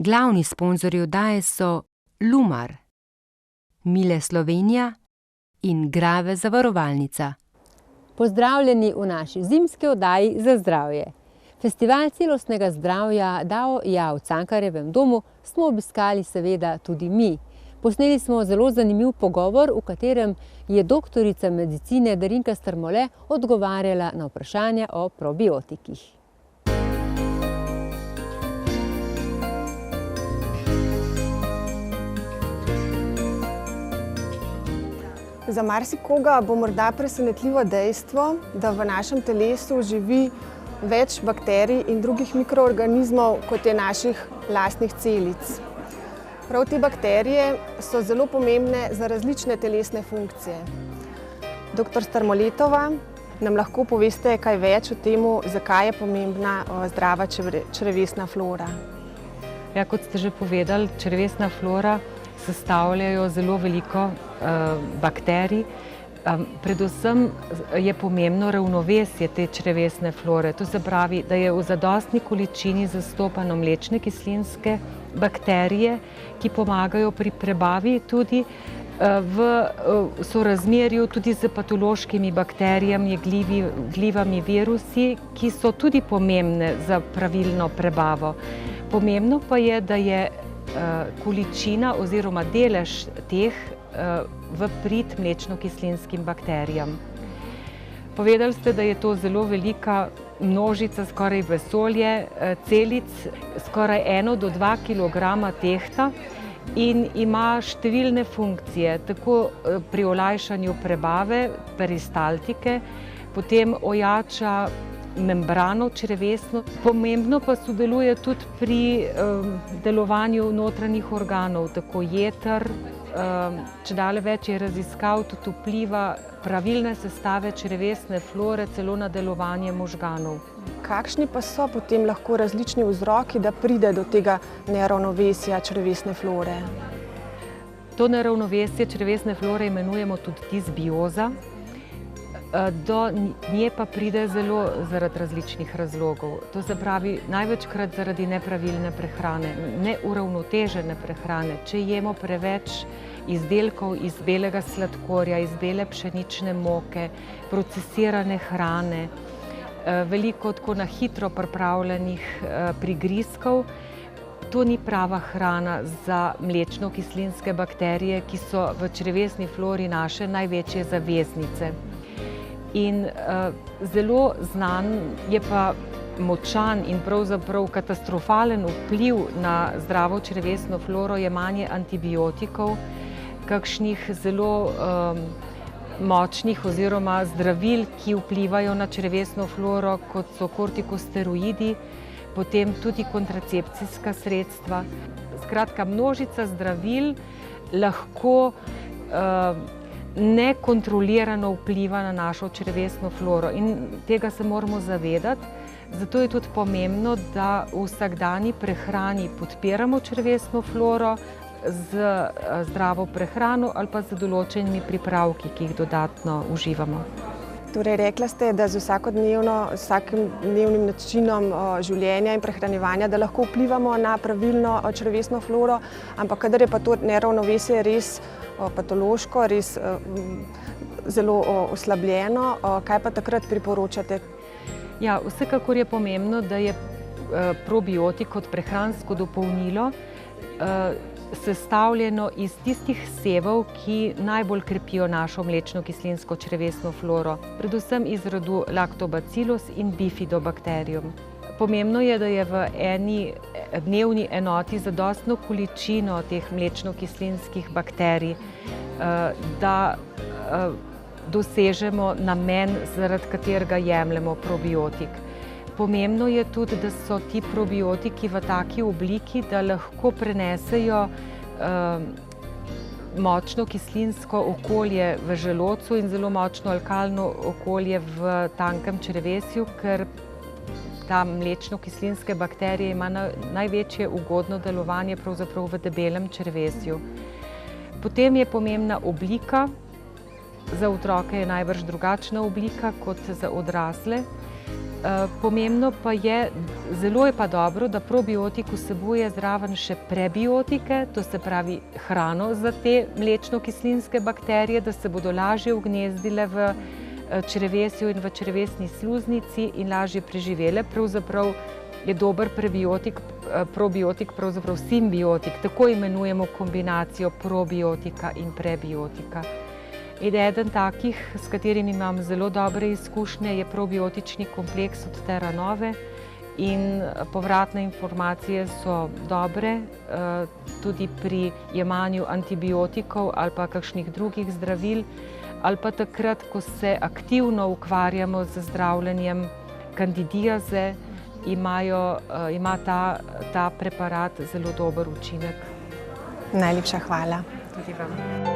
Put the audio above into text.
Glavni sponzorji oddaje so Lumar, Mile Slovenija in Grave zavarovalnica. Pozdravljeni v naši zimski oddaji Za zdravje. Festival celostnega zdravja Dao Ja v Cankarjevem domu smo obiskali seveda tudi mi. Posneli smo zelo zanimiv pogovor, v katerem je doktorica medicine Darinka Strmole odgovarjala na vprašanja o probiotikih. Za marsikoga bo morda presenetljivo dejstvo, da v našem telesu živi več bakterij in drugih mikroorganizmov, kot je naših lastnih celic. Prav te bakterije so zelo pomembne za različne telesne funkcije. Dr. Strmoletova, nam lahko poveste kaj več o tem, zakaj je pomembna zdrava črevesna flora? Ja, kot ste že povedali, črevesna flora sestavljajo zelo veliko bakterij. Predvsem je pomembno ravnovesje te črevesne flore. To se pravi, da je v zadostni količini zastopano mlečne kislinske bakterije, ki pomagajo pri prebavi tudi v sorazmerju tudi z patološkimi bakterijami, gljivami, virusi, ki so tudi pomembne za pravilno prebavo. Pomembno pa je, da je količina oziroma delež teh v prid mlečno-kislinskim bakterijam. Povedali ste, da je to zelo velika množica, skoraj vesolje celic, skoraj 1 do 2 kilograma tehta in ima številne funkcije, tako pri olajšanju prebave, peristaltike, potem ojača membrano črevesno. Pomembno pa sodeluje tudi pri delovanju notranjih organov, tako jeter, čedalje več je raziskav, tudi vpliva pravilne sestave črevesne flore celo na delovanje možganov. Kakšni pa so potem lahko različni vzroki, da pride do tega neravnovesja črevesne flore? To neravnovesje črevesne flore imenujemo tudi disbioza. Do nje pa pride zelo zaradi različnih razlogov. To se pravi, največkrat zaradi nepravilne prehrane, neuravnotežene prehrane. Če jemo preveč izdelkov iz belega sladkorja, iz bele pšenične moke, procesirane hrane, veliko tako na hitro pripravljenih prigrizkov, to ni prava hrana za mlečno-kislinske bakterije, ki so v črevesni flori naše največje zaveznice. In zelo znan je pa močan in pravzaprav katastrofalen vpliv na zdravo črevesno floro jemanje antibiotikov, kakšnih zelo močnih oziroma zdravil, ki vplivajo na črevesno floro, kot so kortikosteroidi, potem tudi kontracepcijska sredstva. Skratka, množica zdravil lahko nekontrolirano vpliva na našo črevesno floro in tega se moramo zavedati. Zato je tudi pomembno, da v vsakdanji prehrani podpiramo črevesno floro z zdravo prehrano ali pa z določenimi pripravki, ki jih dodatno uživamo. Torej, rekla ste, da z vsakim dnevnim načinom življenja in prehranjevanja, da lahko vplivamo na pravilno črevesno floro, ampak kadar je pa to neravnovesje res patološko, res zelo oslabljeno, kaj pa takrat priporočate? Ja, vsekakor je pomembno, da je probiotik kot prehransko dopolnilo sestavljeno iz tistih sevov, ki najbolj krepijo našo mlečno-kislinsko črevesno floro, predvsem iz rodu Lactobacillus in Bifidobacterium. Pomembno je, da je v eni dnevni enoti zadostno količino teh mlečno-kislinskih bakterij, da dosežemo namen, zaradi katerega jemljemo probiotik. Pomembno je tudi, da so ti probiotiki v taki obliki, da lahko prenesejo močno kislinsko okolje v želodcu in zelo močno alkalno okolje v tankem črevesju, ker ta mlečno-kislinske bakterije ima največje ugodno delovanje pravzaprav v debelem črevesju. Potem je pomembna oblika. Za otroke je najbrž drugačna oblika kot za odrasle. Pomembno pa je, Zelo je pa dobro, da probiotik vsebuje zraven še prebiotike, to se pravi hrano za te mlečno-kislinske bakterije, da se bodo lažje ugnezdile v črevesju in v črevesni sluznici in lažje preživele. Pravzaprav je dober probiotik pravzaprav simbiotik, tako imenujemo kombinacijo probiotika in prebiotika. In eden takih, s katerim imam zelo dobre izkušnje, je probiotični kompleks od Terranove in povratne informacije so dobre, tudi pri jemanju antibiotikov ali pa kakšnih drugih zdravil, ali pa takrat, ko se aktivno ukvarjamo z zdravljenjem kandidiaze, ima ta preparat zelo dober učinek. Najlepša hvala. Tudi vam.